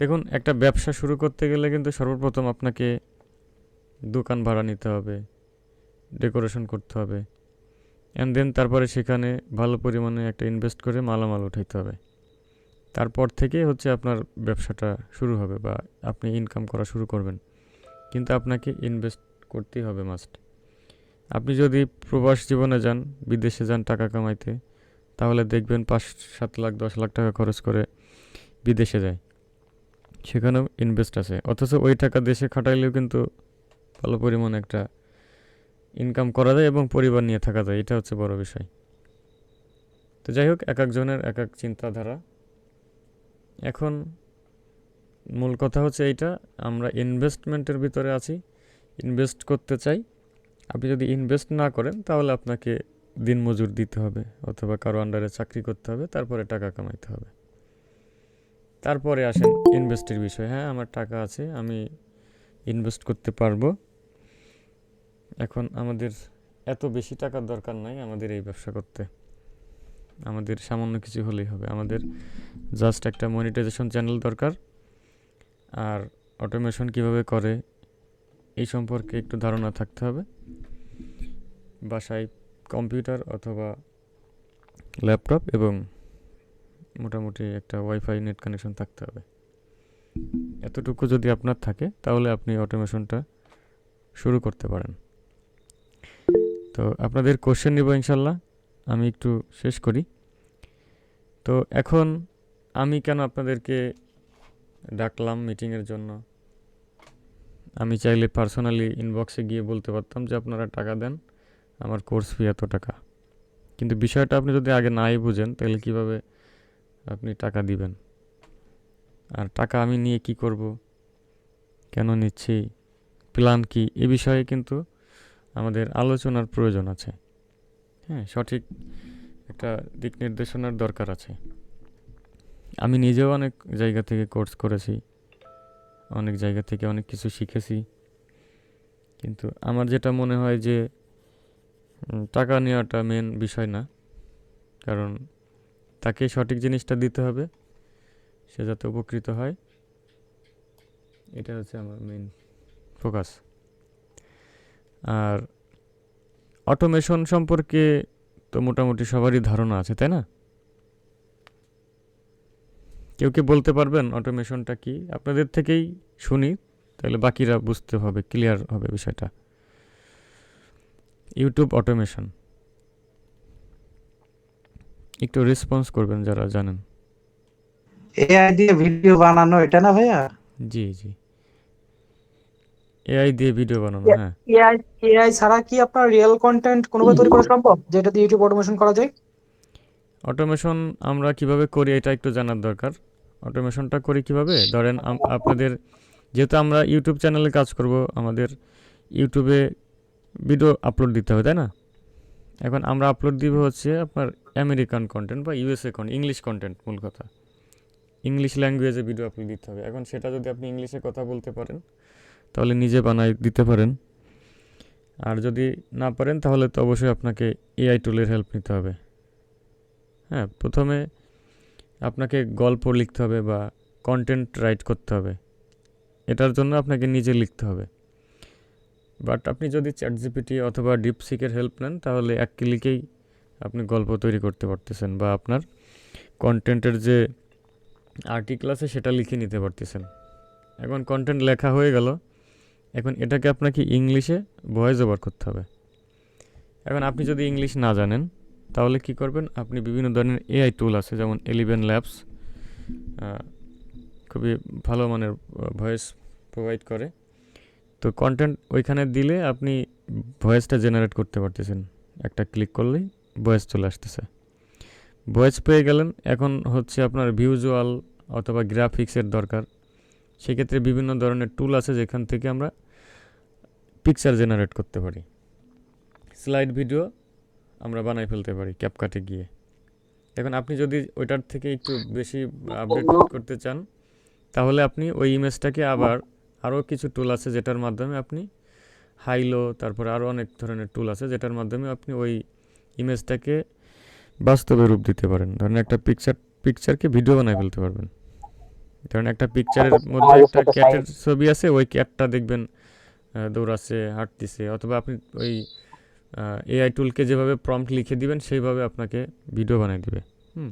দেখুন, একটা ব্যবসা শুরু করতে গেলে কিন্তু সর্বপ্রথম আপনাকে দোকান ভাড়া নিতে হবে, ডেকোরেশন করতে হবে, অ্যান্ড দেন তারপরে সেখানে ভালো পরিমাণে একটা ইনভেস্ট করে মালামাল উঠাইতে হবে। তারপর থেকে হচ্ছে আপনার ব্যবসাটা শুরু হবে বা আপনি ইনকাম করা শুরু করবেন। কিন্তু আপনাকে ইনভেস্ট করতেই হবে মাস্ট। আপনি যদি প্রবাস জীবনে যান, বিদেশে যান টাকা কামাইতে, তাহলে দেখবেন 5-7 লাখ 10 লাখ টাকা খরচ করে বিদেশে যায়, সেখানেও ইনভেস্ট আছে, অথচ ওই টাকা দেশে খাটাইলেও কিন্তু ভালো পরিমাণে একটা ইনকাম করা যায় এবং পরিবার নিয়ে থাকা যায়। এটা হচ্ছে বড় বিষয়। তো যাই হোক, এক একজনের এক এক চিন্তাধারা। এখন মূল কথা হচ্ছে এইটা, আমরা ইনভেস্টমেন্টের ভিতরে আছি, ইনভেস্ট করতে চাই। আপনি যদি ইনভেস্ট না করেন তাহলে আপনাকে দিনমজুর দিতে হবে অথবা কারো আন্ডারে চাকরি করতে হবে, তারপরে টাকা কামাইতে হবে। তারপরে আসেন ইনভেস্টের বিষয়। হ্যাঁ, আমার টাকা আছে, আমি ইনভেস্ট করতে পারবো। এখন আমাদের এত বেশি টাকার দরকার নাই আমাদের এই ব্যবসা করতে। আমাদের সামান্য কিছু হলেই হবে। আমাদের জাস্ট একটা মনিটাইজেশন চ্যানেল দরকার, আর অটোমেশন কিভাবে করে এই সম্পর্কে একটু ধারণা থাকতে হবে। বাসায় কম্পিউটার অথবা ল্যাপটপ এবং মোটামুটি একটা ওয়াইফাই নেট কানেকশন থাকতে হবে। এতটুকু যদি আপনার থাকে তাহলে আপনি অটোমেশনটা শুরু করতে পারেন। তো আপনাদের কোশ্চেন নিব ইনশাল্লাহ, আমি একটু শেষ করি। তো এখন আমি কেন আপনাদেরকে ডাকলাম মিটিংয়ের জন্য? আমি চাইলে পার্সোনালি ইনবক্সে গিয়ে বলতে পারতাম যে আপনারা টাকা দেন, আমার কোর্স ফি এত টাকা। কিন্তু বিষয়টা আপনি যদি আগে নাই বুঝেন তাহলে কিভাবে আপনি টাকা দিবেন? আর টাকা আমি নিয়ে কি করব, কেন নিচ্ছি, প্ল্যান কি, এ বিষয়ে কিন্তু আমাদের আলোচনার প্রয়োজন আছে। হ্যাঁ, সঠিক একটা দিক নির্দেশনার দরকার আছে। আমি নিজেও অনেক জায়গা থেকে কোর্স করেছি, অনেক জায়গা থেকে অনেক কিছু শিখেছি, কিন্তু আমার যেটা মনে হয় যে টাকা নেওয়াটা মেন বিষয় না। কারণ তাকে সঠিক জিনিসটা দিতে হবে, সে যাতে উপকৃত হয়, এটা হচ্ছে আমার মেন ফোকাস। আর অটোমেশন সম্পর্কে তো মোটামুটি সবারই ধারণা আছে, তাই না? কেউ কি বলতে পারবেন অটোমেশনটা কি? আপনাদের থেকেই শুনি, তাহলে বাকিরা বুঝতে হবে, ক্লিয়ার হবে বিষয়টা। ইউটিউব অটোমেশন, একটু রেসপন্স করবেন যারা জানেন। এআই দিয়ে ভিডিও বানানো, এটা না ভাইয়া? জি জি, এআই দিয়ে ভিডিও বানানো, হ্যাঁ। এআই এআই ছাড়া কি আপনার রিয়েল কন্টেন্ট কোনোভাবে তৈরি করা সম্ভব, যেটা দিয়ে ইউটিউব অটোমেশন করা যায়? অটোমেশন আমরা কিভাবে করি এটা একটু জানার দরকার। অটোমেশনটা করি কিভাবে, ধরেন আপনাদের, যেহেতু আমরা ইউটিউব চ্যানেলে কাজ করব, আমাদের ইউটিউবে ভিডিও আপলোড দিতে হবে, তাই না? এখন আমরা আপলোড দিব হচ্ছে আপনার আমেরিকান কন্টেন্ট বা ইউএসএ কন্টেন্ট, ইংলিশ কন্টেন্ট, মূল কথা ইংলিশ ল্যাঙ্গুয়েজে ভিডিও আপলোড দিতে হবে। এখন সেটা যদি আপনি ইংলিশে কথা বলতে পারেন তাহলে নিজে বানাই দিতে পারেন, আর যদি না পারেন তাহলে তো অবশ্যই আপনাকে এআই টুলের হেল্প নিতে হবে। হ্যাঁ, প্রথমে আপনাকে গল্প লিখতে হবে বা কন্টেন্ট রাইট করতে হবে, এটার জন্য আপনাকে নিজে লিখতে হবে। বাট আপনি যদি চ্যাট জিপিটি অথবা ডিপসিকের হেল্প নেন তাহলে এক ক্লিকেই আপনি গল্প তৈরি করতে পারতেছেন বা আপনার কন্টেন্টের যে আর্টিকেল আছে সেটা লিখে নিতে পারতেছেন। এখন কন্টেন্ট লেখা হয়ে গেল, এখন এটাকে আপনাকে ইংলিশে ভয়েস ওভার করতে হবে। এখন আপনি যদি ইংলিশ না জানেন তাহলে কি করবেন, আপনি বিভিন্ন ধরনের এআই টুল আছে, যেমন এলিভেন ল্যাবস, খুবই ভালো মানের ভয়েস প্রোভাইড করে। তো কন্টেন্ট ওইখানে দিলে আপনি ভয়েসটা জেনারেট করতে পারতেছেন, একটা ক্লিক করলেই ভয়েস চলে আসতেছে। ভয়েস পেয়ে গেলেন, এখন হচ্ছে আপনার ভিজুয়াল অথবা গ্রাফিক্সের দরকার, সেক্ষেত্রে বিভিন্ন ধরনের টুল আছে যেখান থেকে আমরা পিকচার জেনারেট করতে পারি। স্লাইড ভিডিও আমরা বানাই ফেলতে পারি ক্যাপকাটে গিয়ে। এখন আপনি যদি ওইটার থেকে একটু বেশি আপডেট করতে চান তাহলে আপনি ওই ইমেজটাকে আবার, আরও কিছু টুল আছে যেটার মাধ্যমে আপনি হাইলো, তারপরে আরও অনেক ধরনের টুল আছে যেটার মাধ্যমে আপনি ওই ইমেজটাকে বাস্তবে রূপ দিতে পারেন। ধরেন একটা পিকচারকে ভিডিও বানায় ফেলতে পারবেন। ধরেন একটা পিকচারের মধ্যে আমাদের একটা সাথে ক্যাটের ছবি আছে, ওই ক্যাটটা দেখবেন দৌড়াচ্ছে, হাঁটতেছে, অথবা আপনি ওই এআই টুলকে যেভাবে প্রম্পট লিখে দিবেন সেইভাবে আপনাকে ভিডিও বানিয়ে দিবে। হুম।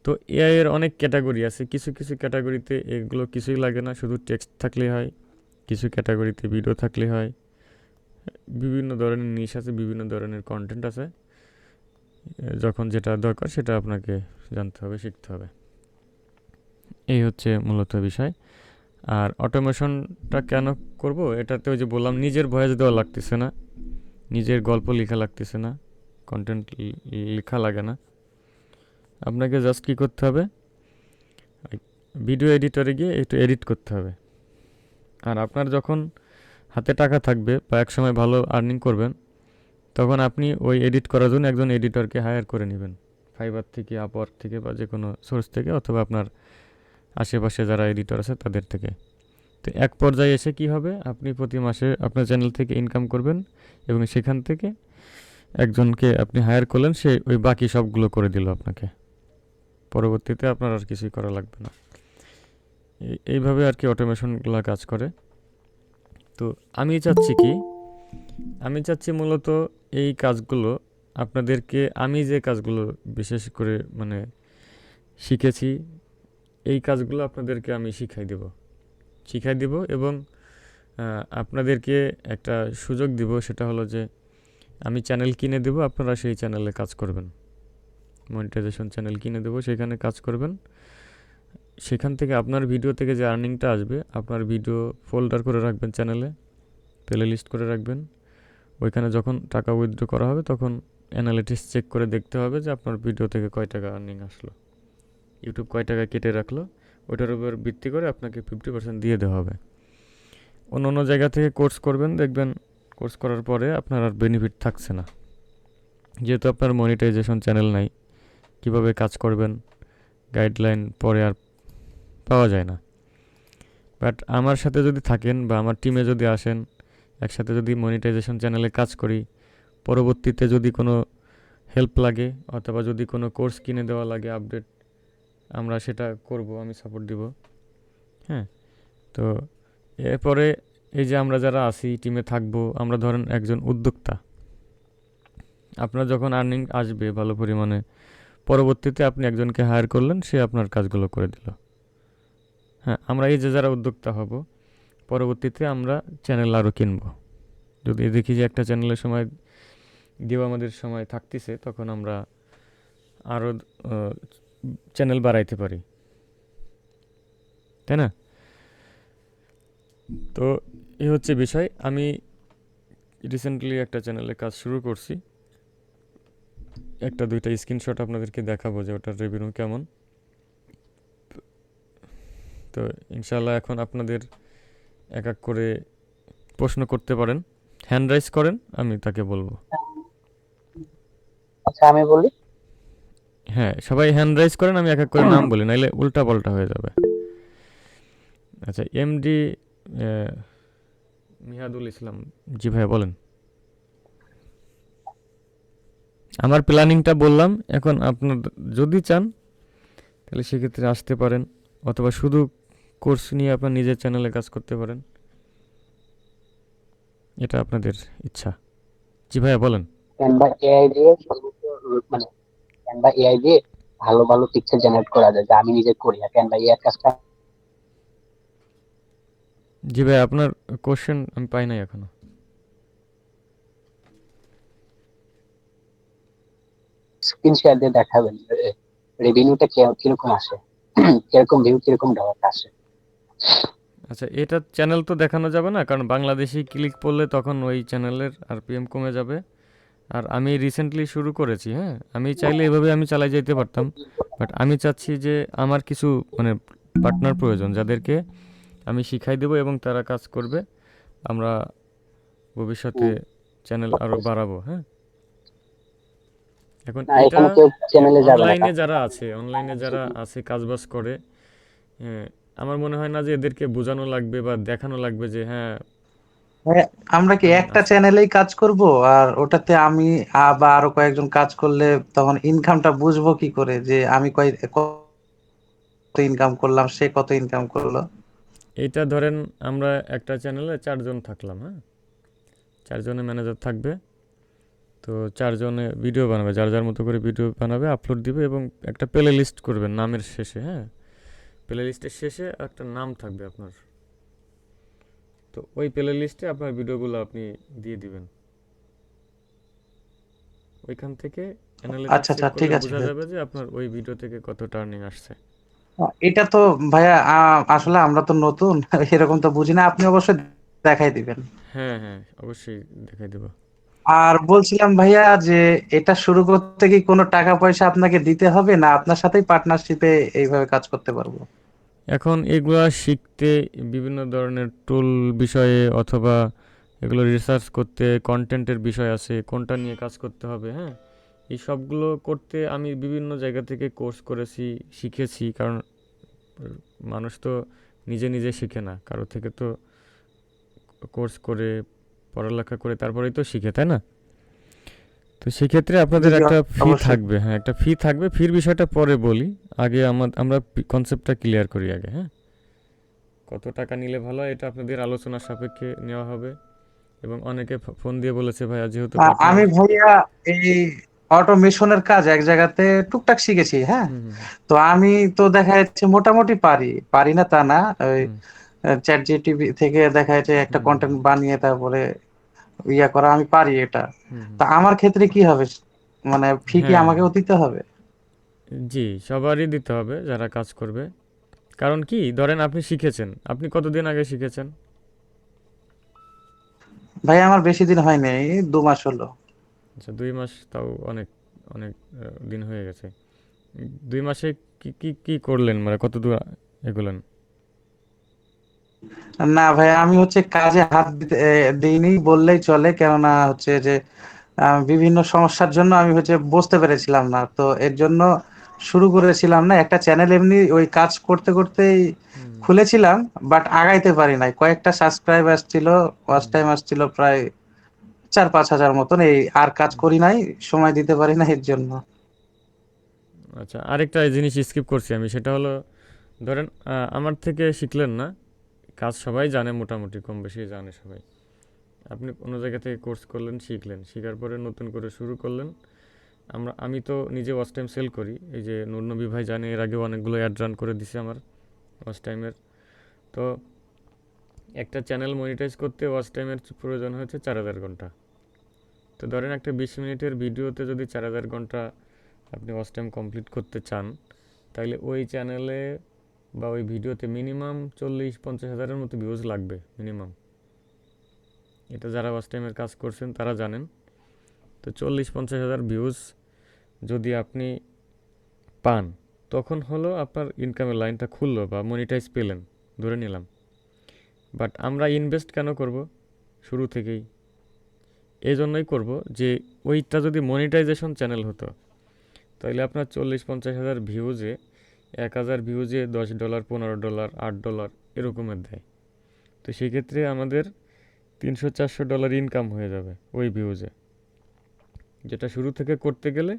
তো এআই এর অনেক ক্যাটাগরি আছে, কিছু কিছু ক্যাটাগরিতে এগুলো কিছুই লাগে না, শুধু টেক্সট থাকলেই হয়, কিছু ক্যাটাগরিতে ভিডিও থাকলেই হয়, বিভিন্ন ধরনের নিশ আছে, বিভিন্ন ধরনের কন্টেন্ট আছে, যখন যেটা দরকার সেটা আপনাকে জানতে হবে, শিখতে হবে। এই হচ্ছে মূলত বিষয়। আর অটোমেশনটা কেন করব, এটাতে ওই যে বললাম নিজের ভয়েস দেওয়া লাগতেছে না, নিজের গল্প লেখা লাগতেছে না, কন্টেন্ট লেখা লাগে না। আপনাকে জাস্ট কী করতে হবে, ভিডিও এডিটরে গিয়ে একটু এডিট করতে হবে। আর আপনার যখন হাতে টাকা থাকবে বা এক সময় ভালো আর্নিং করবেন, তখন আপনি ওই এডিট করার জন্য একজন এডিটরকে হায়ার করে নেবেন, ফাইবার থেকে, আপওয়ার্ক থেকে, বা যে কোনো সোর্স থেকে, অথবা আপনার আশেপাশে যারা এডিটর আছে তাদের থেকে। তো এক পর্যায়ে এসে কি হবে, আপনি প্রতি মাসে আপনার চ্যানেল থেকে ইনকাম করবেন, এবং সেখান থেকে একজনকে আপনি হায়ার করলেন, সে ওই বাকি সবগুলো করে দিল আপনাকে। পরবর্তীতে আপনার আর কিছুই করা লাগবে না। এইভাবে আর কি অটোমেশনগুলো কাজ করে। তো আমি চাচ্ছি কি, আমি চাচ্ছি মূলত এই কাজগুলো আপনাদেরকে, আমি যে কাজগুলো বিশেষ করে মানে শিখেছি, এই কাজগুলো আপনাদেরকে আমি শিখাই দেব, এবং আপনাদেরকে একটা সুযোগ দিব, সেটা হলো যে আমি চ্যানেল কিনে দেব, আপনারা সেই চ্যানেলে কাজ করবেন, মনিটাইজেশন চ্যানেল কিনে দেবো, সেখানে কাজ করবেন। সেখান থেকে আপনার ভিডিও থেকে যে আর্নিংটা আসবে, আপনার ভিডিও ফোল্ডার করে রাখবেন চ্যানেলে, প্লে লিস্ট করে রাখবেন। ওইখানে যখন টাকা উইথড্র করা হবে, তখন অ্যানালিটিক্স চেক করে দেখতে হবে যে আপনার ভিডিও থেকে কয় টাকা আর্নিং আসলো, ইউটিউব কয় টাকা কেটে রাখলো, ওইটার উপর ভিত্তি করে আপনাকে 50% দিয়ে দেওয়া হবে। অন্য অন্য জায়গা থেকে কোর্স করবেন, দেখবেন কোর্স করার পরে আপনার আর বেনিফিট থাকছে না, যেহেতু আপনার মনিটাইজেশন চ্যানেল নাই, কিভাবে কাজ করবেন গাইডলাইন পরে আর পাওয়া যায় না। বাট আমার সাথে যদি থাকেন বা আমার টিমে যদি আসেন, একসাথে যদি মনিটাইজেশন চ্যানেলে কাজ করি, পরবর্তীতে যদি কোনো হেল্প লাগে অথবা যদি কোনো কোর্স কিনে দেওয়া লাগে, আপডেট, আমরা সেটা করব, আমি সাপোর্ট দিব। হ্যাঁ। তো এরপরে এই যে আমরা যারা আছি টিমে থাকবো, আমরা ধরেন একজন উদ্যোক্তা, আপনার যখন আর্নিং আসবে ভালো পরিমাণে, পরবর্তীতে আপনি একজনকে হায়ার করলেন, সে আপনার কাজগুলো করে দিল। হ্যাঁ, আমরা এই যে যারা উদ্যোক্তা হব, পরবর্তীতে আমরা চ্যানেল আরও কিনবো, যদি দেখি যে একটা চ্যানেলের সময় দিয়েও আমাদের সময় থাকতেছে, তখন আমরা আরও চ্যানেল বাড়াইতে পারি, তাই না? তো এই হচ্ছে বিষয়। আমি রিসেন্টলি একটা চ্যানেলে কাজ শুরু করছি, একটা দুইটা স্ক্রিনশট আপনাদেরকে দেখাবো যে ওটার রেভিনিউ কেমন। তো ইনশাল্লাহ এখন আপনাদের এক এক করে প্রশ্ন করতে পারেন, হ্যান্ড রাইজ করেন, আমি তাকে বলবো। আচ্ছা, আমি বলি। হ্যাঁ, সবাই হ্যান্ড রাইজ করেন, আমি এক এক করে নাম বলি, নাইলে উল্টা পাল্টা হয়ে যাবে। আচ্ছা, এমডি মিহাদুল ইসলাম, জি ভাইয়া বলেন। আমার প্ল্যানিংটা বললাম, এখন আপনার যদি চান তাহলে সেক্ষেত্রে আসতে পারেন, অথবা শুধু কোর্স নিয়ে আপনার নিজের চ্যানেলে কাজ করতে পারেন, এটা আপনাদের ইচ্ছা। জি ভাইয়া বলেন। ক্যানভা এআই দিয়ে সর্বোচ্চ মানে ক্যানভা এআই দিয়ে ভালো ভালো পিকচার জেনারেট করা যায়, যা আমি নিজে করি না। ক্যানভা এআই কাজটা জি ভাই, আপনার কোশ্চেন আমি পাই নাই এখনো। স্ক্রিন শেয়ার দিয়ে দেখাবেন রেভিনিউটা কিরকম আসে, কিরকম ভিউ, কিরকম ডলার আসে। আচ্ছা, এটা চ্যানেল তো দেখানো যাবে না, কারণ বাংলাদেশি ক্লিক পড়লে তখন ওই চ্যানেলের আরপিএম কমে যাবে। আর আমি রিসেন্টলি শুরু করেছি, হ্যাঁ, আমি চাইলে এভাবে আমি চালাই যেতে পারতাম, বাট আমি চাচ্ছি যে আমার কিছু মানে পার্টনার প্রয়োজন, যাদেরকে আমি শিখাই দেবো এবং তারা কাজ করবে, আমরা ভবিষ্যতে চ্যানেল আরও বাড়াবো। হ্যাঁ, এখন না, এটা এখানে কেউ চ্যানেলে যাবে না। অনলাইনে যারা আছে কাজবাজ করে, হ্যাঁ, আমার মনে হয় না যে এদেরকে বোঝানো লাগবে বা দেখানো লাগবে যে হ্যাঁ হ্যাঁ, আমরা কি এমন একটা আছে। চ্যানেলেই কাজ করব, আর ওটাতে আমি বা আরো কয়েকজন কাজ করলে তখন ইনকামটা বুঝবো কি করে যে আমি ইনকাম করলাম, সে কত ইনকাম করলো। এইটা ধরেন আমরা একটা চ্যানেলে 4 জন থাকলাম, হ্যাঁ, 4 জনে ম্যানেজার থাকবে। তো 4 জনে ভিডিও বানাবে, যার যার মতো করে ভিডিও বানাবে, আপলোড দিবে এবং একটা প্লে লিস্ট করবেন নামের শেষে, হ্যাঁ, প্লে লিস্টের শেষে একটা নাম থাকবে আপনার। তো ওই প্লে লিস্টে আপনার ভিডিওগুলো আপনি দিয়ে দিবেন। ওইখান থেকে অ্যানালিটিক্স আচ্ছা চেক আচ্ছা, ঠিক করলে আছে বোঝা ভাই। যাবে যে আপনার ওই ভিডিও থেকে কত টার্নিং আসছে। এটা তো ভাইয়া আসলে আমরা তো নতুন এরকম তো বুঝি না, আপনি অবশ্যই দেখাই দিবেন। হ্যাঁ হ্যাঁ, অবশ্যই দেখাই দেবো। আর বলছিলাম ভাইয়া যে এটা শুরু করতে কি কোনো টাকা পয়সা আপনাকে দিতে হবে, না আপনার সাথেই পার্টনারশিপে এইভাবে কাজ করতে পারবো? এখন এগুলা শিখতে বিভিন্ন ধরনের টুল বিষয়ে অথবা এগুলো রিসার্চ করতে কন্টেন্টের বিষয় আছে, কোনটা নিয়ে কাজ করতে হবে, হ্যাঁ, এই সবগুলো করতে আমি বিভিন্ন জায়গা থেকে কোর্স করেছি, শিখেছি। কারণ মানুষ তো নিজে নিজে শিখে না, কারো থেকে তো কোর্স করে পড়ালেখা করে তারপরেই তো শিখে, তাই না? তো সেক্ষেত্রে জি আপনাদের জি, একটা ফি অবশ্যই। থাকবে, হ্যাঁ, একটা ফি থাকবে। ফির বিষয়টা পরে বলি, আগে আমরা কনসেপ্টটা ক্লিয়ার করি আগে, হ্যাঁ। কত টাকা নিলে ভালো হয় এটা আপনাদের আলোচনার সাপেক্ষে নেওয়া হবে। এবং অনেকে ফোন দিয়ে বলেছে ভাইয়া যেহেতু পার্টনার। আমি ভাইয়া এই অটোমেশনের কাজ এক জায়গাতে টুকটাক শিখেছি, হ্যাঁ। হুম হুম তো আমি তো দেখা যাচ্ছে মোটামুটি পারি, পারি না তা না। ওই হুম চ্যাট জিটিভি থেকে দেখা যাচ্ছে একটা হুম হুম কন্টেন্ট বানিয়ে তারপরে ইয়া করা আমি পারি এটা। হুম হুম। তা আমার ক্ষেত্রে কি হবে, মানে ফি কি হ্যাঁ, আমাকেও দিতে হবে? জি, সবারই দিতে হবে যারা কাজ করবে। কারণ কি, ধরেন আপনি শিখেছেন, আপনি কতদিন আগে শিখেছেন? ভাই আমার বেশি দিন হয়নি, এই 2 মাস হলো। আচ্ছা, 2 মাস তাও অনেক অনেক দিন হয়ে গেছে। 2 মাসে কি কি কি করলেন, মানে কত দূর এগোলেন? না ভাই আমি হচ্ছে কাজে হাত দিইনি বললেই চলে, কেননা হচ্ছে যে বিভিন্ন সমস্যার জন্য আমি হচ্ছে বুঝতে পেরেছিলাম না, তো এর জন্য শুরু করেছিলাম না। একটা চ্যানেল এমনি ওই কাজ করতে করতেই হুম খুলেছিলাম, বাট আগাইতে পারি নাই। কয়েকটা সাবস্ক্রাইব আসছিল, ওয়াচ হুম টাইম আসছিল প্রায় 4-5 হাজার মতন, এই আর কাজ হুম। করি নাই, সময় দিতে পারি না এর জন্য। আচ্ছা, আরেকটা জিনিস স্কিপ করছি আমি, সেটা হলো ধরেন আমার থেকে শিখলেন না, কাজ সবাই জানে, মোটামুটি কম বেশি জানে সবাই। আপনি কোনো জায়গা থেকে কোর্স করলেন, শিখলেন, শেখার পরে নতুন করে শুরু করলেন। আমি তো নিজে ওয়াচ টাইম সেল করি, এই যে নূরনবী ভাই জানে, এর আগে অনেকগুলো অ্যাড রান করে দিছে আমার ওয়াচ টাইমের। তো একটা চ্যানেল মনিটাইজ করতে ওয়াচ টাইমের প্রয়োজন হয়েছে 4,000 ঘন্টা। তো ধরেন একটা 20 মিনিটের ভিডিওতে যদি 4,000 ঘন্টা আপনি ওয়াচ টাইম কমপ্লিট করতে চান, তাহলে ওই চ্যানেলে বা ওই ভিডিওতে মিনিমাম 40-50 হাজারের মতো ভিউজ লাগবে মিনিমাম। এটা যারা ওয়াচ টাইমের কাজ করছেন তারা জানেন। তো 40-50 হাজার ভিউজ যদি আপনি পান, তখন হলো আপনার ইনকামের লাইনটা খুললো বা মনিটাইজ পেলেন, ধরে নিলাম। বাট আমরা ইনভেস্ট কেন করব শুরু থেকেই? এই জন্যই করব যে ওইটা যদি মনিটাইজেশন চ্যানেল হতো, তাহলে আপনার 40-50 হাজার ভিউজে, 1,000 ভিউজে $10, $15, $8 এরকমের দেয়। তো সেক্ষেত্রে আমাদের $300-400 ইনকাম হয়ে যাবে ওই ভিউজে। যেটা শুরু থেকে করতে গেলে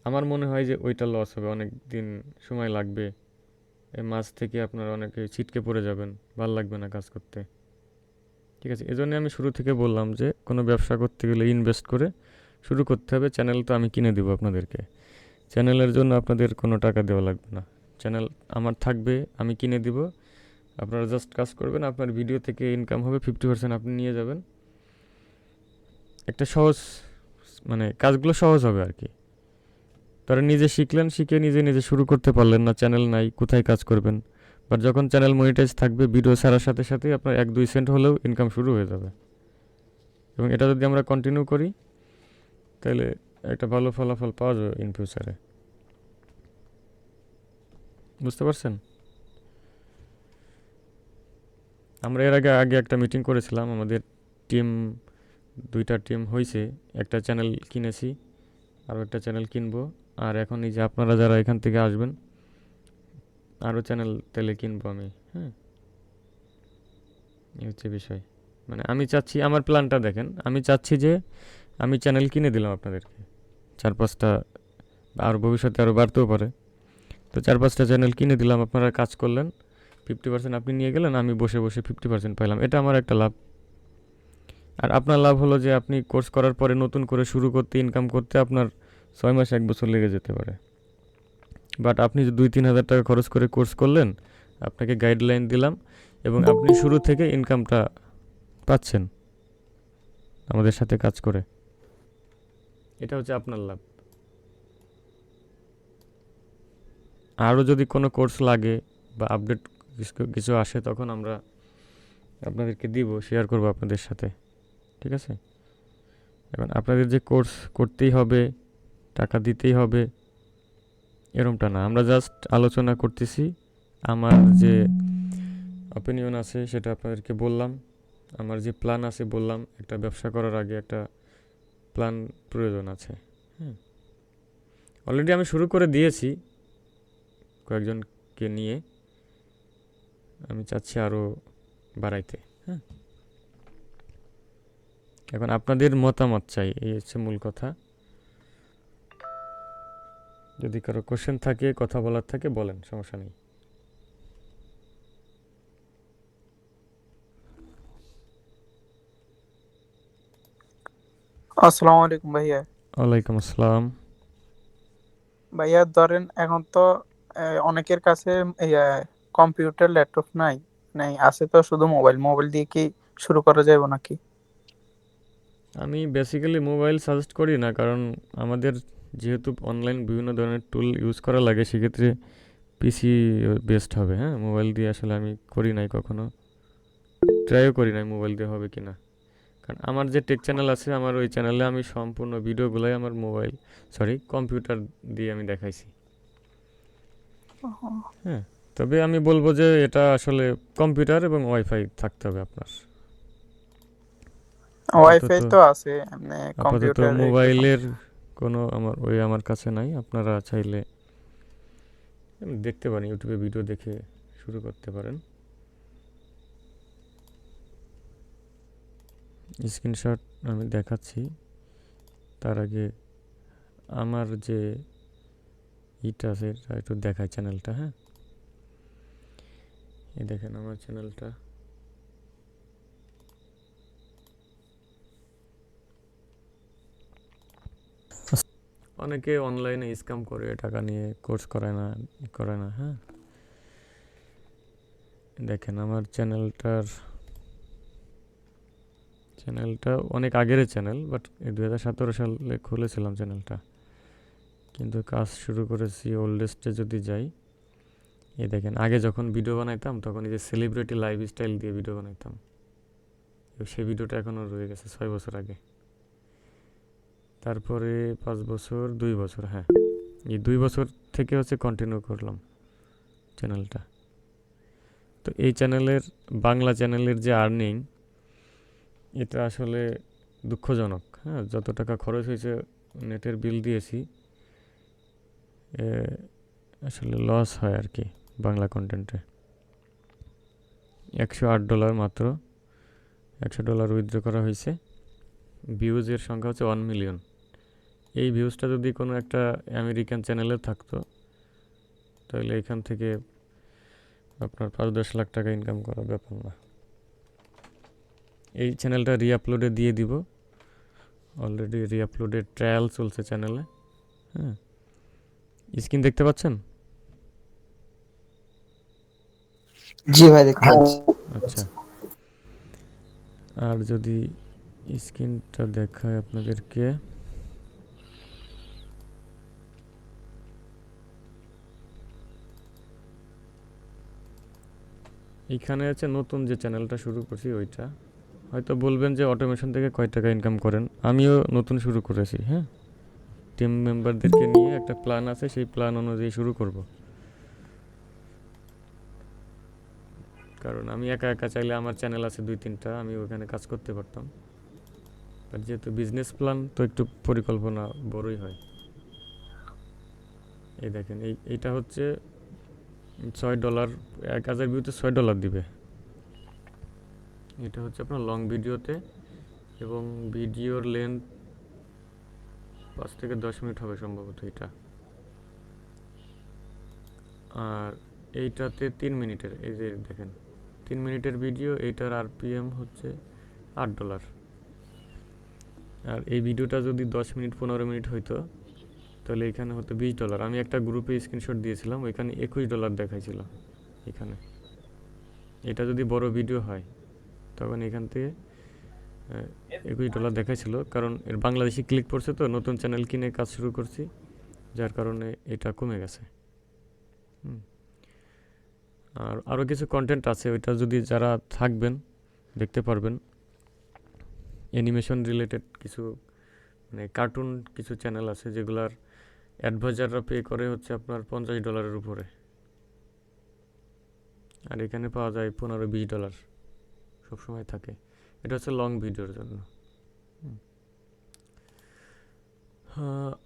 আমার মনে হয় যে ওইটা লস হবে, অনেক দিন সময় লাগবে। এই মাঝ থেকে আপনারা অনেকে ছিটকে পড়ে যাবেন, ভাল লাগবে না কাজ করতে। ঠিক আছে, এজন্য আমি শুরু থেকে বললাম যে কোনো ব্যবসা করতে গেলে ইনভেস্ট করে শুরু করতে হবে। চ্যানেল তো আমি কিনে দেবো আপনাদেরকে, চ্যানেলের জন্য আপনাদের কোনো টাকা দেওয়া লাগবে না। চ্যানেল আমার থাকবে, আমি কিনে দিব, আপনারা জাস্ট কাজ করবেন, আপনার ভিডিও থেকে ইনকাম হবে, 50% আপনি নিয়ে যাবেন। একটা সহজ, মানে কাজগুলো সহজ হবে আর কি। তারা নিজে শিখলেন, শিখে নিজে নিজে শুরু করতে পারলেন না, চ্যানেল নাই, কোথায় কাজ করবেন? বাট যখন চ্যানেল মনিটাইজ থাকবে, ভিডিও ছাড়ার সাথে সাথেই আপনার 1-2 সেন্ট হলেও ইনকাম শুরু হয়ে যাবে। এবং এটা যদি আমরা কন্টিনিউ করি, তাহলে একটা ভালো ফলাফল পাওয়া যাবে ইন ফিউচারে। বুঝতে পারছেন? আমরা এর আগে আগে একটা মিটিং করেছিলাম, আমাদের টিম, 2টা টিম হয়েছে, একটা চ্যানেল কিনেছি, আরও একটা চ্যানেল কিনবো। আর এখন এই যে আপনারা যারা এখান থেকে আসবেন, আরও চ্যানেল তেলে কিনবো আমি, হ্যাঁ। এই হচ্ছে বিষয়। মানে আমি চাচ্ছি, আমার প্ল্যানটা দেখেন, আমি চাচ্ছি যে আমি চ্যানেল কিনে দিলাম আপনাদেরকে 4-5টা, আর ভবিষ্যতে আরও বাড়তেও পারে। তো 4-5টা চ্যানেল কিনে দিলাম, আপনারা কাজ করলেন, 50% আপনি নিয়ে গেলেন, আমি বসে বসে 50% পাইলাম, এটা আমার একটা লাভ। আর আপনার লাভ হলো যে আপনি কোর্স করার পরে নতুন করে শুরু করতে, ইনকাম করতে আপনার 6 মাস 1 বছর লেগে যেতে পারে। বাট আপনি যে 2-3 হাজার টাকা খরচ করে কোর্স করলেন, আপনাকে গাইডলাইন দিলাম, এবং আপনি শুরু থেকে ইনকামটা পাচ্ছেন আমাদের সাথে কাজ করে। এটা হচ্ছে আপনার লাভ। আরও যদি কোনো কোর্স লাগে বা আপডেট কিছু আসে, তখন আমরা আপনাদেরকে দিব, শেয়ার করব আপনাদের সাথে, ঠিক আছে? এখন আপনাদের যে কোর্স করতেই হবে, টাকা দিতেই হবে, এরমটা না, আমরা জাস্ট আলোচনা করতেছি। আমার যে অপিনিয়ন আছে সেটা আপনাদেরকে বললাম, আমার যে প্ল্যান আছে বললাম। একটা ব্যবসা করার আগে একটা প্ল্যান প্রয়োজন আছে। হ্যাঁ, অলরেডি আমি শুরু করে দিয়েছি কয়েকজনকে নিয়ে, আমি চাচ্ছি আরও বাড়াইতে। হ্যাঁ, এখন আপনাদের মতামত চাই, এই হচ্ছে মূল কথা। যদি কারো কোশ্চেন থাকে, কথা বলার থাকে, বলেন, সমস্যা নেই। আসসালামু আলাইকুম ভাইয়া। ওয়ালাইকুম আসসালাম। ভাইয়া ধরেন এখন তো অনেকের কাছে কম্পিউটার ল্যাপটপ নাই, নাই আছে তো শুধু মোবাইল। মোবাইল দিয়ে কি শুরু করা যাবে নাকি? আমি বেসিক্যালি মোবাইল সাজেস্ট করি না, কারণ আমাদের যেহেতু অনলাইন বিভিন্ন ধরনের টুল ইউজ করা লাগে, সেক্ষেত্রে পিসি বেস্ট হবে। হ্যাঁ, মোবাইল দিয়ে আসলে আমি করি নাই কখনো, ট্রাইও করি নাই মোবাইল দিয়ে হবে কি না। কারণ আমার যে টেক চ্যানেল আছে, আমার ওই চ্যানেলে আমি সম্পূর্ণ ভিডিওগুলোই আমার কম্পিউটার দিয়ে আমি দেখাইছি। হ্যাঁ, তবে আমি বলবো যে এটা আসলে কম্পিউটার এবং ওয়াইফাই থাকতে হবে আপনার। ওয়াইফাই আপাতত তো আছে, এমনি আপাতত কম্পিউটার মোবাইলের কোনো আমার কাছে নাই। আপনারা চাইলে দেখতে পারেন, ইউটিউবে ভিডিও দেখে শুরু করতে পারেন। স্ক্রিনশট আমি দেখাচ্ছি। তার আগে আমার যে ইটা আছে এটা একটু দেখায়, চ্যানেলটা। হ্যাঁ, এই দেখেন আমার চ্যানেলটা। অনেকে অনলাইনে স্ক্যাম করে, টাকা নিয়ে কোর্স করে না। হ্যাঁ, দেখেন আমার চ্যানেলটা অনেক আগের চ্যানেল, বাট 2017 সালে খুলেছিলাম চ্যানেলটা, কিন্তু কাজ শুরু করেছি ওল্ডেস্টে যদি যাই। এই দেখেন, আগে যখন ভিডিও বানাইতাম তখন এই যে সেলিব্রিটি লাইফস্টাইল দিয়ে ভিডিও বানাইতাম, সেই ভিডিওটা এখনও রয়ে গেছে 6 বছর আগে। তারপরে 5 বছর, 2 বছর, হ্যাঁ এই 2 বছর থেকে হচ্ছে কন্টিনিউ করলাম চ্যানেলটা। তো এই বাংলা চ্যানেলের যে আর্নিং, এটা আসলে দুঃখজনক। হ্যাঁ, যত টাকা খরচ হয়েছে, নেটের বিল দিয়েছি, আসলে লস হয় আর কি বাংলা কন্টেন্টে। $108 মাত্র, $100 উইথড্র করা হয়েছে। ভিউজের সংখ্যা হচ্ছে 1 মিলিয়ন। এই ভিউজটা যদি কোনো একটা আমেরিকান চ্যানেলে থাকতো, তাহলে এখান থেকে আপনার 5-10 লাখ টাকা ইনকাম করা ব্যাপার না। এই চ্যানেলটা রিআপলোডে দিয়ে দিব, অলরেডি রিআপলোডের ট্রায়াল চলছে চ্যানেলে। হ্যাঁ, স্ক্রিন দেখতে পাচ্ছেন? জি ভাই, দেখতে পাচ্ছি। আচ্ছা, আর যদি স্ক্রিনটা দেখায় আপনাদেরকে, এইখানে আছে নতুন যে চ্যানেলটা শুরু করছি ওইটা। হয়তো বলবেন যে অটোমেশন থেকে কয় টাকা ইনকাম করেন, আমিও নতুন শুরু করেছি। হ্যাঁ, টিম মেম্বারদেরকে নিয়ে একটা প্ল্যান আছে, সেই প্ল্যান অনুযায়ী শুরু করব। কারণ আমি একা একা চাইলে, আমার চ্যানেল আছে 2-3টা, আমি ওখানে কাজ করতে পারতাম। আর যেহেতু বিজনেস প্ল্যান, তো একটু পরিকল্পনা বড়ই হয়। এই দেখেন, এইটা হচ্ছে $6, 1000 ভিউতে $6 দিবে। এটা হচ্ছে আপনার লং ভিডিওতে, এবং ভিডিওর লেন্থ 5 থেকে 10 মিনিট হবে সম্ভবত। এটা আর এইটাতে 3 মিনিটের, এই যে দেখেন 3 মিনিটের ভিডিও, এইটার আরপিএম হচ্ছে $8। আর এই ভিডিওটা যদি 10 মিনিট 15 মিনিট হইতো তাহলে এখানে হতো $20। আমি একটা গ্রুপে স্ক্রিনশট দিয়েছিলাম, ওইখানে $21 দেখাইছিল এখানে। এটা যদি বড় ভিডিও হয় তখন এখান থেকে $21 দেখাইছিল, কারণ এর বাংলাদেশি ক্লিক পড়ছে, তো নতুন চ্যানেল কিনে কাজ শুরু করছি, যার কারণে এটা কমে গেছে। আর আরও কিছু কন্টেন্ট আছে, ওইটা যদি যারা থাকবেন দেখতে পারবেন। অ্যানিমেশন রিলেটেড কিছু মানে কার্টুন কিছু চ্যানেল আছে যেগুলার অ্যাডভাইজাররা পে করে হচ্ছে আপনার $50 উপরে, আর এখানে পাওয়া যায় $15-20 সবসময় থাকে। এটা হচ্ছে লং ভিডিওর জন্য।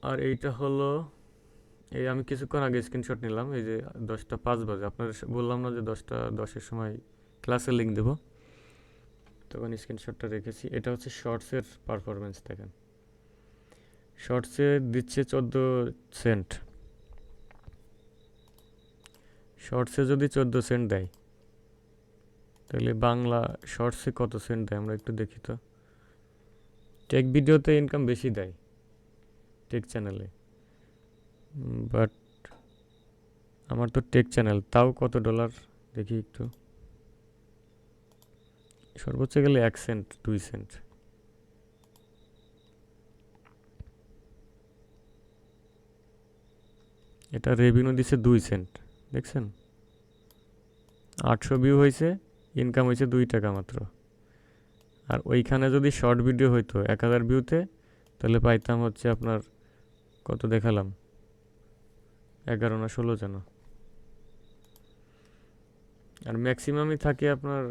আর এইটা হলো, এই আমি কিছুক্ষণ আগে স্ক্রিনশট নিলাম, এই যে 10:05 বাজে, আপনাদের বললাম না যে 10:10-এর সময় ক্লাসের লিঙ্ক দেবো, তখন স্ক্রিনশটটা রেখেছি। এটা হচ্ছে শর্টসের পারফরমেন্স দেখেন। শর্টসে দিচ্ছে 14 সেন্ট। শর্টসে যদি 14 সেন্ট দেয় তাহলে বাংলা শর্টসে কত সেন্ট দেয় আমরা একটু দেখি তো। টেক ভিডিওতে ইনকাম বেশি দেয় টেক চ্যানেলে, বাট আমার তো টেক চ্যানেল, তাও কত ডলার দেখি একটু। সর্বোচ্চ গেলে 1 সেন্ট 2 সেন্ট। এটা রেভিনিউ দিচ্ছে 2 সেন্ট, দেখছেন? 800 ভিউ হয়েছে, ইনকাম হয়েছে $2 মাত্র। আর ওইখানে যদি শর্ট ভিডিও হইতো 1000 ভিউতে, তাহলে পাইতাম হচ্ছে আপনার কত দেখালাম, 11 না 16 যেন। আর ম্যাক্সিমামই থাকে আপনার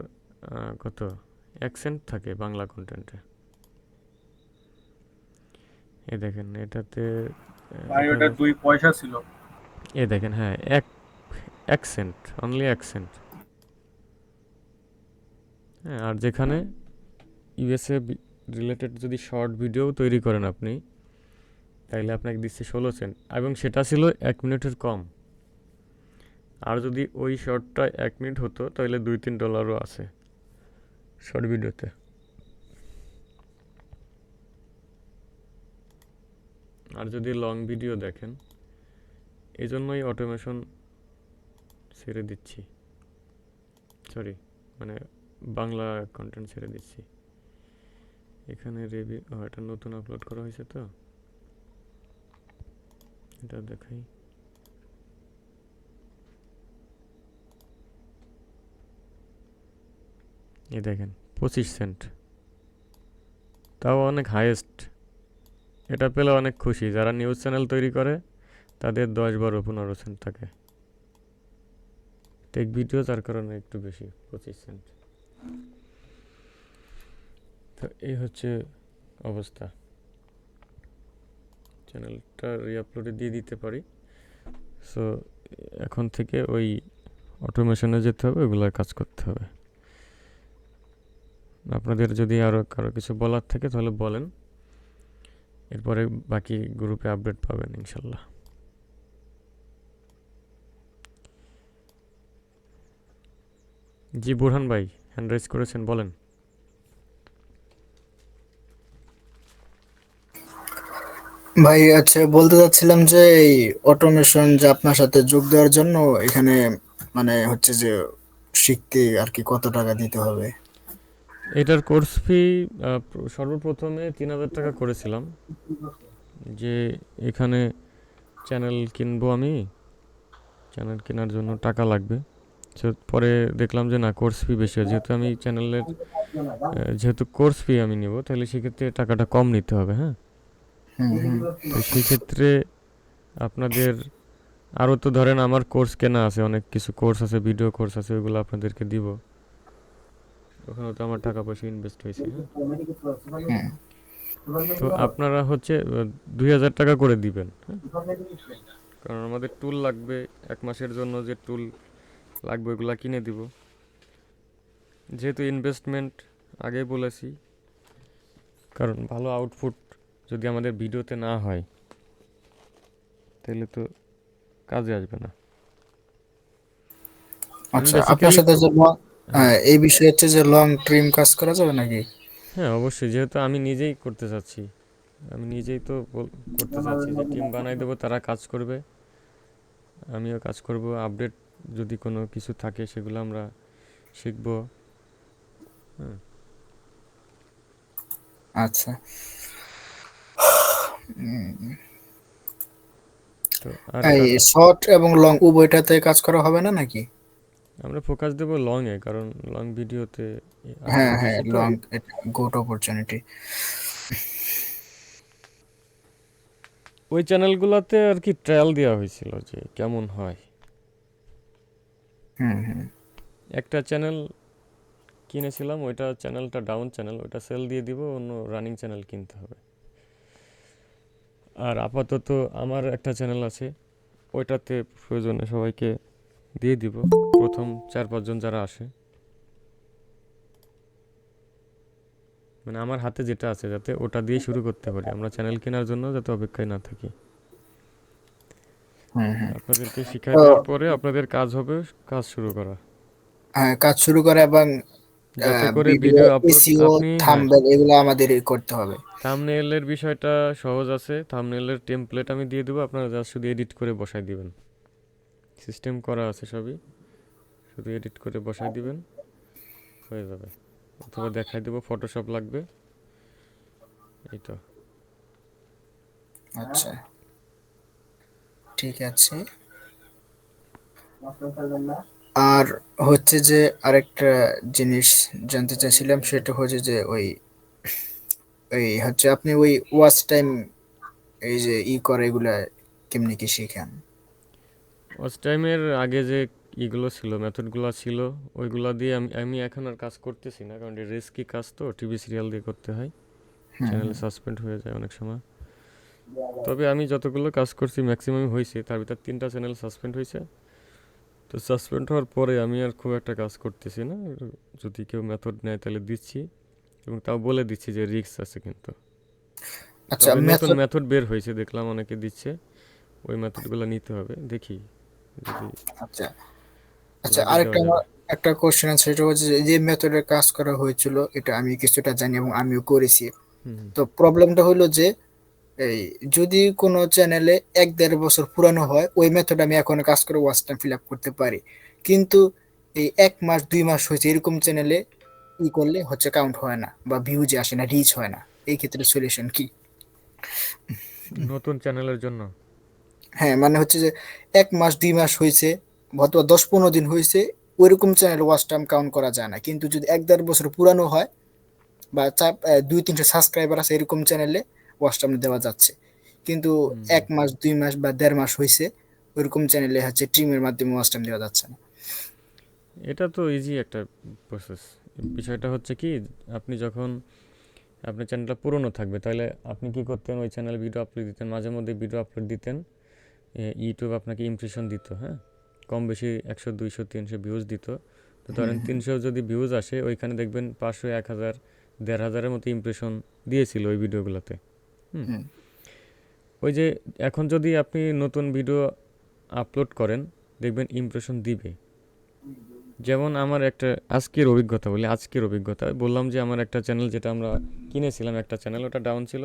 কত 1 সেন্ট থাকে বাংলা কন্টেন্টে। এই দেখেন এটাতে ভাই ওটা 2 পয়সা ছিল। এই দেখেন, হ্যাঁ, এক সেন্ট, অনলি 1 সেন্ট। হ্যাঁ, আর যেখানে ইউএসএ রিলেটেড যদি শর্ট ভিডিও তৈরি করেন আপনি, তাইলে আপনাকে দিচ্ছে 16 সেন্ট, এবং সেটা ছিল 1 মিনিটের কম। আর যদি ওই শর্টটা 1 মিনিট হতো তাহলে $2-3 আছে শর্ট ভিডিওতে। আর যদি লং ভিডিও দেখেন, এই জন্যই অটোমেশন ছেড়ে দিচ্ছি, সরি মানে বাংলা কন্টেন্ট ছেড়ে দিচ্ছি। এখানে এটা নতুন আপলোড করা হয়েছে, তো এটা দেখাই। এই দেখেন 25 সেন্ট, তাও অনেক হাইয়েস্ট। এটা পেলে অনেক খুশি। যারা নিউজ চ্যানেল তৈরি করে তাদের 10-12-15 সেন্ট থাকে। টেক ভিডিও তার কারণে একটু বেশি, 25 সেন্ট। তো এই হচ্ছে অবস্থা। চ্যানেলটা রিআপলোডে দিয়ে দিতে পারি। সো এখন থেকে ওই অটোমেশনে যেতে হবে, ওগুলোর কাজ করতে হবে। আপনাদের যদি আরও কারো কিছু বলার থাকে তাহলে বলেন, এরপরে বাকি গ্রুপে আপডেট পাবেন ইনশাল্লাহ। জি বুরহান ভাই হ্যান্ড রাইজ করেছেন, বলেন। ভাই আচ্ছা, বলতে চাচ্ছিলাম যে এই অটোমেশন যে আপনার সাথে যোগ দেওয়ার জন্য এখানে মানে হচ্ছে যে শিখতে আর কি কত টাকা দিতে হবে? এটার কোর্স ফি সর্বপ্রথমে $3000 করেছিলাম, যে এখানে চ্যানেল কিনবো আমি, চ্যানেল কেনার জন্য টাকা লাগবে। সো পরে দেখলাম যে না, কোর্স ফি বেশি হয়, যেহেতু আমি চ্যানেলের যেহেতু কোর্স ফি আমি নিব, তাহলে সেক্ষেত্রে টাকাটা কম নিতে হবে। হ্যাঁ, হুম হুম। তো সেই ক্ষেত্রে আপনাদের আরও তো ধরেন আমার কোর্স কেনা আছে, অনেক কিছু কোর্স আছে, ভিডিও কোর্স আছে, ওইগুলো আপনাদেরকে দিব। ওখানে তো আমার টাকা পয়সা ইনভেস্ট হয়েছে। হ্যাঁ, তো আপনারা হচ্ছে 2000 টাকা করে দিবেন। হ্যাঁ, কারণ আমাদের টুল লাগবে, 1 মাসের জন্য যে টুল লাগবে ওইগুলো কিনে দিব। যেহেতু ইনভেস্টমেন্ট আগেই বলেছি, কারণ ভালো আউটপুট যদি আমাদের ভিডিওতে না হয় তাহলে তো কাজে আসবে না। আমি আচ্ছা, আপনার বেসিক্যালি সাথে যে হ্যাঁ এই বিষয়ে হচ্ছে যে লং ট্রিম কাজ করা যাবে নাকি? হ্যাঁ অবশ্যই, যেহেতু আমি নিজেই করতে চাচ্ছি, আমি নিজেই তো করতে চাচ্ছি যে টিম বানাই দেবো, তারা কাজ করবে, আমিও কাজ করব, আপডেট যদি কোনো কিছু থাকে সেগুলো আমরা শিখবো। হ্যাঁ, আচ্ছা। উম, তো আর এই শর্ট এবং লং উভয়টাতে কাজ করা হবে না নাকি? আমরা ফোকাস দেবো লংয়ে, কারণ লং ভিডিওতে হ্যাঁ আপলোড হ্যাঁ, বেশি তো। লং এটা গুড অপরচুনিটি। ওই চ্যানেলগুলোতে আর কি ট্রায়াল দেওয়া হয়েছিল যে কেমন হয়। হুম হুম। একটা চ্যানেল কিনেছিলাম, ওইটা চ্যানেলটা ডাউন চ্যানেল, ওইটা সেল দিয়ে দিব, অন্য রানিং চ্যানেল কিনতে হবে। আর আপাতত আমার একটা চ্যানেল আছে, ওইটাতে প্রয়োজনে সবাইকে দিয়ে দিব, প্রথম 4-5 জন যারা আসে, মানে আমার হাতে যেটা আছে যাতে ওটা দিয়ে শুরু করতে পারি, আমরা চ্যানেল কেনার জন্য যাতে অপেক্ষায় না থাকি। হুম হুম। আপনাদেরকে শিখাই তো দেওয়ার পরে আপনাদের কাজ হবে কাজ শুরু করা, হ্যাঁ, কাজ শুরু করে এবং যাতে করে ভিডিও ভিডিও আপলোড এসইও আপনি, হ্যাঁ, থাম্বনেল এগুলো আমাদেরই করতে হবে। থাম্বনেইলের বিষয়টা সহজ আছে, থাম্বনেইলের টেমপ্লেট আমি দিয়ে দেবো, আপনারা জাস্ট শুধু এডিট করে বসাই দিবেন, সিস্টেম করা আছে সবই, শুধু এডিট করে বসাই দিবেন, হয়ে যাবে। অথবা দেখাই দেবো ফটোশপ লাগবে, এই তো। আচ্ছা, ঠিক আছে। আর হচ্ছে যে আরেকটা জিনিস জানতে চাইছিলাম, সেটা হচ্ছে যে ওই হচ্ছে আপনি ওই ওয়াচ টাইম এই যে করে এগুলা কেমনি কি শিখান? ওয়াচ টাইমের আগে যে ইগুলো ছিল, মেথডগুলো ছিল, ওইগুলো দিয়ে আমি আমি এখন আর কাজ করতেছি না, কারণ রিস্কি কাজ তো, টিভি সিরিয়াল দিয়ে করতে হয়, হুম চ্যানেল সাসপেন্ড হয়ে যায় অনেক সময়। তবে আমি যতগুলো কাজ করছি ম্যাক্সিমাম হয়েছে, তার ভিতর 3টা চ্যানেল সাসপেন্ড হয়েছে। তো সাসপেন্ড হওয়ার পরে আমি আর খুব একটা কাজ করতেছি না, যদি কেউ মেথড নেয় তাহলে দিচ্ছি, এবং তাও বলে দিচ্ছি যে রিস্ক আছে কিন্তু। আচ্ছা, তবে নতুন মেথড। মেথড বের হয়েছে দেখলাম অনেকে দিচ্ছে, ওই মেথডগুলো নিতে হবে, দেখি যদি আচ্ছা আচ্ছা, লাগে আরেকটা দেওয়া আমার যাবে। একটা কোশ্চেন আছে, সেটা হচ্ছে যে মেথডে কাজ করা হয়েছিল এটা আমি কিছুটা জানি এবং আমিও করেছি। হুম হুম। তো প্রবলেমটা হলো যে এই যদি কোনো চ্যানেলে 1-1.5 বছর পুরানো হয়, ওই মেথড আমি এখন কাজ করে ওয়াচ টাইম ফিল আপ করতে পারি। কিন্তু এই 1 মাস 2 মাস হয়েছে এরকম চ্যানেলে করলে হচ্ছে কাউন্ট হয় না বা ভিউজ আসে না, রিচ হয় না। এই ক্ষেত্রে সলিউশন কি? নতুন চ্যানেলের জন্য হ্যাঁ, মানে হচ্ছে যে 1 মাস 2 মাস হয়েছে, অথবা 10-15 দিন হয়েছে, ওইরকম চ্যানেল ওয়াচ টাইম কাউন্ট করা যায় না। কিন্তু যদি 1-1.5 বছর পুরানো হয় বা 2-3টা সাবস্ক্রাইবার আছে, এরকম চ্যানেলে ওয়াচ টাইম দেওয়া যাচ্ছে। কিন্তু হুম, 1 মাস 2 মাস বা 1.5 মাস হয়েছে, ওইরকম চ্যানেলে হচ্ছে ট্রিমের মাধ্যমে ওয়াচ টাইম দেওয়া যাচ্ছে না। এটা তো ইজি একটা প্রসেস। বিষয়টা হচ্ছে কি, আপনি যখন আপনার চ্যানেলটা পুরনো থাকবে, তাহলে আপনি কি করতেন, ওই চ্যানেল ভিডিও আপলোড দিতেন, মাঝে মধ্যে ভিডিও আপলোড দিতেন, ইউটিউব আপনাকে ইমপ্রেশন দিত, হ্যাঁ, কম বেশি 100 200 300 ভিউজ দিত। তো হুম ধরেন 300 যদি ভিউজ আসে, ওইখানে দেখবেন 500 1000 1500-এর মতো ইমপ্রেশন দিয়েছিল ওই ভিডিওগুলোতে। হুম, হুম ওই যে এখন যদি আপনি নতুন ভিডিও আপলোড করেন, দেখবেন ইমপ্রেশন দিবে। যেমন আমার একটা আজকের অভিজ্ঞতা বলি, আজকের অভিজ্ঞতা বললাম যে আমার একটা চ্যানেল, যেটা আমরা কিনেছিলাম একটা চ্যানেল, ওটা ডাউন ছিল,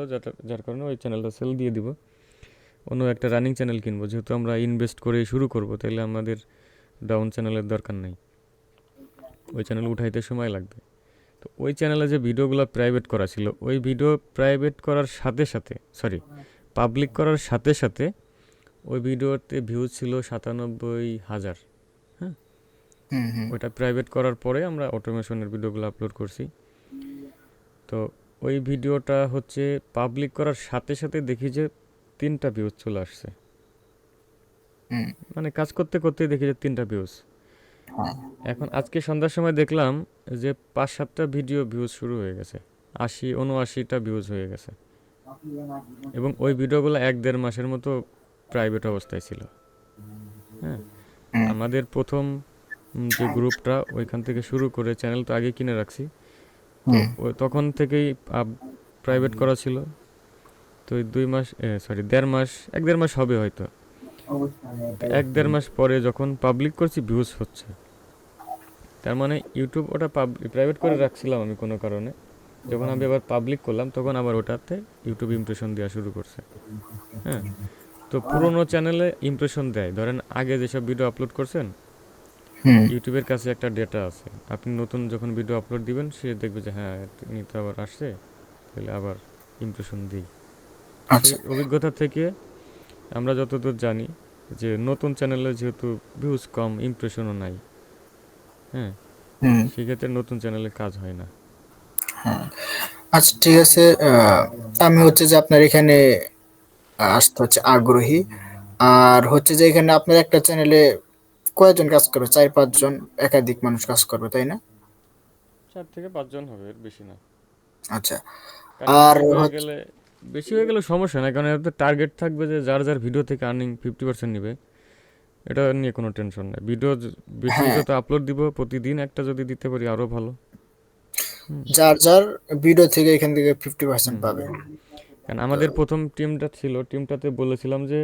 যার কারণে ওই চ্যানেলটা সেল দিয়ে দিব, অন্য একটা রানিং চ্যানেল কিনবো, যেহেতু আমরা ইনভেস্ট করে শুরু করব, তাহলে আমাদের ডাউন চ্যানেলের দরকার নেই, ওই চ্যানেল উঠাইতে সময় লাগবে। তো ওই চ্যানেলে যে ভিডিওগুলো প্রাইভেট করা ছিল, ওই ভিডিও প্রাইভেট করার সাথে সাথে, সরি, পাবলিক করার সাথে সাথে ওই ভিডিওতে ভিউজ ছিল 97,000। হ্যাঁ, হুম হুম ওইটা প্রাইভেট করার পরে আমরা অটোমেশনের ভিডিওগুলো আপলোড করছি। তো ওই ভিডিওটা হচ্ছে পাবলিক করার সাথে সাথে দেখি যে 3টা ভিউজ চলে আসছে, হুম। মানে কাজ করতে করতে দেখি যে 3টা ভিউজ। হ্যাঁ। এখন আজকে সন্ধ্যার সময় দেখলাম যে 5-7টা ভিডিও ভিউজ শুরু হয়ে গেছে, 80-79টা ভিউজ হয়ে গেছে, এবং ওই ভিডিওগুলো 1-1.5 মাসের মতো প্রাইভেট অবস্থায় ছিল। হ্যাঁ, হুম আমাদের প্রথম যে গ্রুপটা, ওইখান থেকে শুরু করে চ্যানেল তো আগে কিনে রাখছি, তো হুম ওই তখন থেকেই প্রাইভেট করা ছিল। তো ওই 2 মাস, সরি 1.5 মাস, 1-1.5 মাস হবে হয়তো। তো 1-1.5 মাস পরে যখন পাবলিক করছি, ভিউজ হচ্ছে, তার মানে ইউটিউব ওটা প্রাইভেট করে রাখছিলাম আমি কোনো কারণে, যখন আমি আবার পাবলিক করলাম তখন আবার ওটাতে ইউটিউব ইমপ্রেশন দেওয়া শুরু করছে। হ্যাঁ, তো পুরোনো চ্যানেলে ইমপ্রেশন দেয়, ধরেন আগে যেসব ভিডিও আপলোড করছেন হুম। ইউটিউবের কাছে একটা ডেটা আছে, আপনি নতুন যখন ভিডিও আপলোড দিবেন সে দেখবে যে হ্যাঁ তিনি তো আবার আসছে, তাহলে আবার ইমপ্রেশন দিই। সেই আচ্ছা। অভিজ্ঞতা থেকে আমরা যতদূর জানি যে নতুন চ্যানেলে যেহেতু ভিউজ কম, ইমপ্রেশনও নাই, হ্যাঁ, হুম। সেক্ষেত্রে নতুন চ্যানেলে কাজ হয় না। হ্যাঁ। আচ্ছা ঠিক আছে, আমি হচ্ছে যে আপনার এখানে আসতে হচ্ছে আগ্রহী। আর হচ্ছে যে এখানে আপনার একটা চ্যানেলে কয়জন কাজ করবে? ৪-৫ জন একাধিক মানুষ কাজ করবে, তাই না? 4 থেকে 5 জন হবে, এর বেশি না। আচ্ছা। কারণ আর বেশি হয়ে গেলে সমস্যা নাই, কারণ এতে টার্গেট থাকবে যে যার যার ভিডিও থেকে আর্নিং 50% নেবে, এটা নিয়ে কোনো টেনশন নেই। বেশি হ্যাঁ, যত আপলোড দিব প্রতিদিন একটা যদি দিতে পারি আরও ভালো। হুম যার যার ভিডিও থেকে এখান থেকে 50% হুম পাবে। কারণ তো আমাদের প্রথম টিমটা ছিল, টিমটাতে বলেছিলাম যে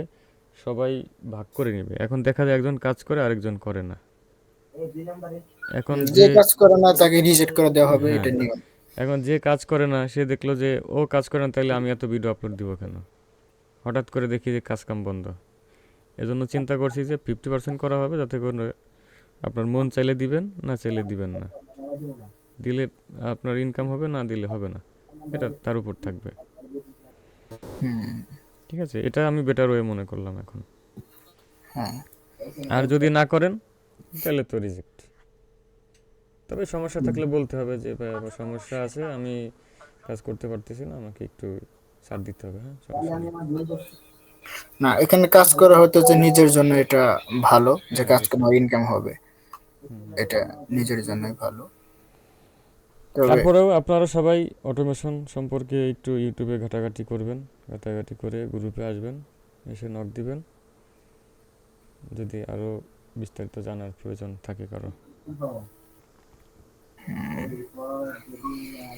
সবাই ভাগ করে নেবে, এখন দেখা যায় একজন কাজ করে আরেকজন করে না। এখন যে যে কাজ করে না তাকে রিজেক্ট করে দেওয়া হবে, হ্যাঁ, এটা নিয়ম। এখন যে কাজ করে না সে দেখলো যে ও কাজ করে না, তাইলে আমি এত ভিডিও আপলোড দিব কেন? হঠাৎ করে দেখি যে কাজ কাম বন্ধ। এজন্য চিন্তা করছি যে 50% করা হবে, যাতে করে আপনার মন চাইলে দিবেন, না চাইলে দিবেন না। দিলে আপনার ইনকাম হবে, না দিলে হবে না, এটা তার উপর থাকবে। হুম। ঠিক আছে, এটা আমি বেটার ওয়ে মনে করলাম এখন। হ্যাঁ। আর যদি না করেন তাহলে তো রিজেক্ট। তবে সমস্যা থাকলে বলতে হবে যে ভাই আমার সমস্যা আছে, আমি কাজ করতে পারতেছি না, আমাকে একটু ছাড় দিতে হবে। হ্যাঁ, সমস্যা নেই। না, এখানে কাজ করা হয়তো যে নিজের জন্য এটা ভালো, যে হ্যাঁ, কাজ করে অবশ্যই। ইনকাম হবে, হুম। এটা নিজের জন্যই ভালো। তবে তারপরেও আপনারা সবাই অটোমেশন সম্পর্কে একটু ইউটিউবে ঘাটাঘাটি করবেন, ঘাটাঘাটি করে গ্রুপে আসবেন, এসে নক দিবেন যদি আরও বিস্তারিত জানার প্রয়োজন থাকে কারো।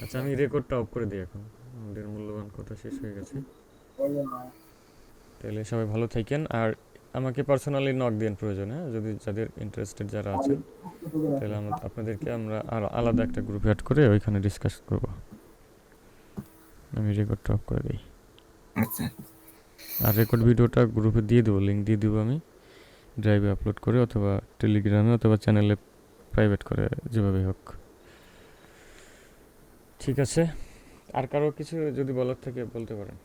আচ্ছা, আমি রেকর্ডটা অফ করে দিই এখন, আমাদের মূল্যবান কথা শেষ হয়ে গেছে। তাহলে সবাই ভালো থাকেন, আর আমাকে পার্সোনালি নক দিন প্রয়োজনে, হ্যাঁ, যদি যাদের ইন্টারেস্টেড যারা আছেন, তাহলে আপনাদেরকে আমরা আর আলাদা একটা গ্রুপে অ্যাড করে ওইখানে ডিসকাস করব। আমি রেকর্ডটা অফ করে দিই। আচ্ছা। আর রেকর্ড ভিডিওটা গ্রুপে দিয়ে দেবো, লিঙ্ক দিয়ে দেবো আমি, ড্রাইভে আপলোড করে অথবা টেলিগ্রামে অথবা চ্যানেলে প্রাইভেট করে, যেভাবে হোক। ঠিক আছে, আর কারো কিছু যদি বলার থাকে বলতে পারেন।